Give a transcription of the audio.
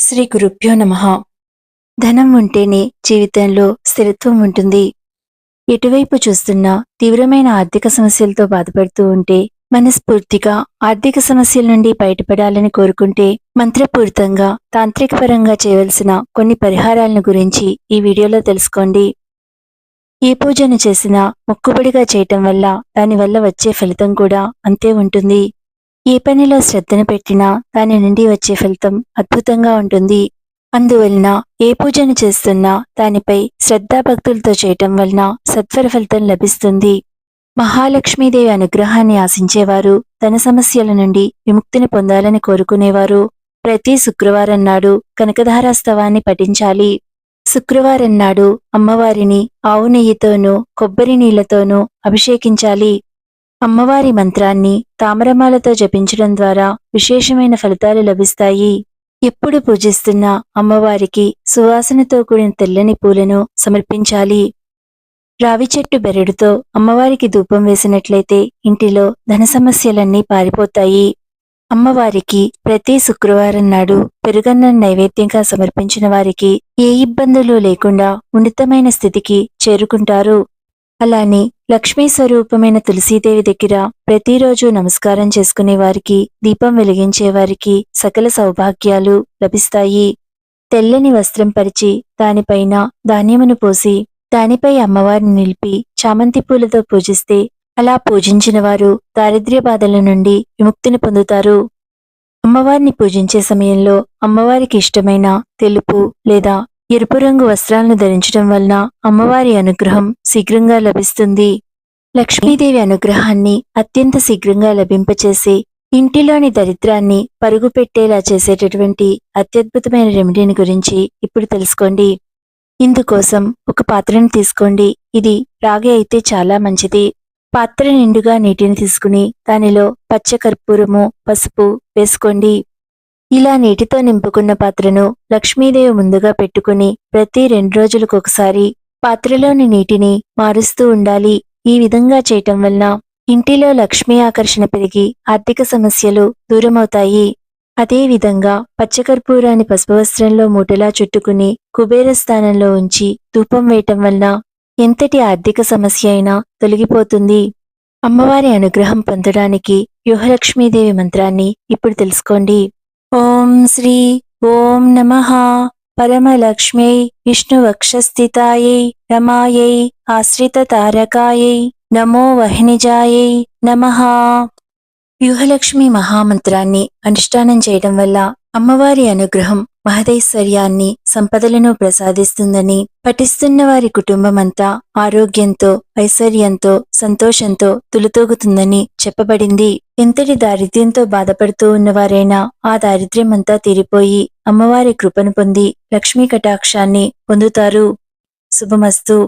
శ్రీ గురుభ్యో నమః. ధనం ఉంటేనే జీవితంలో స్థిరత్వం ఉంటుంది. ఎటువైపు చూస్తున్నా తీవ్రమైన ఆర్థిక సమస్యలతో బాధపడుతూ ఉంటే, మనస్ఫూర్తిగా ఆర్థిక సమస్యల నుండి బయటపడాలని కోరుకుంటే, మంత్రపూరితంగా తాంత్రికపరంగా చేయవలసిన కొన్ని పరిహారాలను గురించి ఈ వీడియోలో తెలుసుకోండి. ఏ పూజను చేసినా మొక్కుబడిగా చేయటం వల్ల దానివల్ల వచ్చే ఫలితం కూడా అంతే ఉంటుంది. ఏ పనిలో శ్రద్ధను పెట్టినా దాని నుండి వచ్చే ఫలితం అద్భుతంగా ఉంటుంది. అందువలన ఏ పూజను చేస్తున్నా దానిపై శ్రద్ధాభక్తులతో చేయటం వలన సత్వర ఫలితం లభిస్తుంది. మహాలక్ష్మీదేవి అనుగ్రహాన్ని ఆశించేవారు, ధన సమస్యల నుండి విముక్తిని పొందాలని కోరుకునేవారు ప్రతి శుక్రవారం నాడు కనకధారాస్తవాన్ని పఠించాలి. శుక్రవారం నాడు అమ్మవారిని ఆవు నెయ్యితోనూ కొబ్బరి నీళ్లతోనూ అభిషేకించాలి. అమ్మవారి మంత్రాన్ని తామరమాలతో జపించడం ద్వారా విశేషమైన ఫలితాలు లభిస్తాయి. ఎప్పుడు పూజిస్తున్నా అమ్మవారికి సువాసనతో కూడిన తెల్లని పూలను సమర్పించాలి. రావి చెట్టు బెరడుతో అమ్మవారికి ధూపం వేసినట్లయితే ఇంటిలో ధన సమస్యలన్నీ పారిపోతాయి. అమ్మవారికి ప్రతి శుక్రవారం నాడు పెరుగన్నం నైవేద్యంగా సమర్పించిన వారికి ఏ ఇబ్బందులు లేకుండా ఉన్నతమైన స్థితికి చేరుకుంటారు. అలానే లక్ష్మీ స్వరూపమైన తులసీదేవి దగ్గర ప్రతిరోజు నమస్కారం చేసుకునే వారికి, దీపం వెలిగించే వారికి సకల సౌభాగ్యాలు లభిస్తాయి. తెల్లని వస్త్రం పరిచి దానిపైన ధాన్యమును పోసి దానిపై అమ్మవారిని నిలిపి చామంతి పూలతో పూజిస్తే, అలా పూజించిన వారు దారిద్ర్య బాధల నుండి విముక్తిని పొందుతారు. అమ్మవారిని పూజించే సమయంలో అమ్మవారికి ఇష్టమైన తెలుపు లేదా ఎరుపు రంగు వస్త్రాలను ధరించడం వలన అమ్మవారి అనుగ్రహం శీఘ్రంగా లభిస్తుంది. లక్ష్మీదేవి అనుగ్రహాన్ని అత్యంత శీఘ్రంగా లభింపచేసి ఇంటిలోని దరిద్రాన్ని పరుగు పెట్టేలా చేసేటటువంటి అత్యద్భుతమైన రెమెడీని గురించి ఇప్పుడు తెలుసుకోండి. ఇందుకోసం ఒక పాత్రను తీసుకోండి. ఇది రాగి అయితే చాలా మంచిది. పాత్ర నిండుగా నీటిని తీసుకుని దానిలో పచ్చ కర్పూరము, పసుపు వేసుకోండి. ఇలా నీటితో నింపుకున్న పాత్రను లక్ష్మీదేవి ముందుగా పెట్టుకుని ప్రతి 2 రోజులకొకసారి పాత్రలోని నీటిని మారుస్తూ ఉండాలి. ఈ విధంగా చేయటం వలన ఇంటిలో లక్ష్మీ ఆకర్షణ పెరిగి ఆర్థిక సమస్యలు దూరమవుతాయి. అదేవిధంగా పచ్చకర్పూరాన్ని పసుపు వస్త్రంలో మూటలా చుట్టుకుని కుబేర స్థానంలో ఉంచి ధూపం వేయటం వలన ఎంతటి ఆర్థిక సమస్య అయినా తొలగిపోతుంది. అమ్మవారి అనుగ్రహం పొందడానికి యుహలక్ష్మీదేవి మంత్రాన్ని ఇప్పుడు తెలుసుకోండి. ఓం శ్రీ ఓం నమః పరమలక్ష్మ్యై విష్ణువక్షస్థితాయై రమాయై ఆశ్రిత తారకాయై నమో వహ్నిజాయై నమః. వ్యూహలక్ష్మి మహామంత్రాన్ని అనుష్ఠానం చేయడం వల్ల అమ్మవారి అనుగ్రహం మహదైశ్వర్యాన్ని, సంపదలను ప్రసాదిస్తుందని, పఠిస్తున్న వారి కుటుంబమంతా ఆరోగ్యంతో, ఐశ్వర్యంతో, సంతోషంతో తులుతూగుతుందని చెప్పబడింది. ఎంతటి దారిద్ర్యంతో బాధపడుతూ ఉన్నవారైనా ఆ దారిద్ర్యమంతా తీరిపోయి అమ్మవారి కృపను పొంది లక్ష్మీ కటాక్షాన్ని పొందుతారు. శుభమస్తు.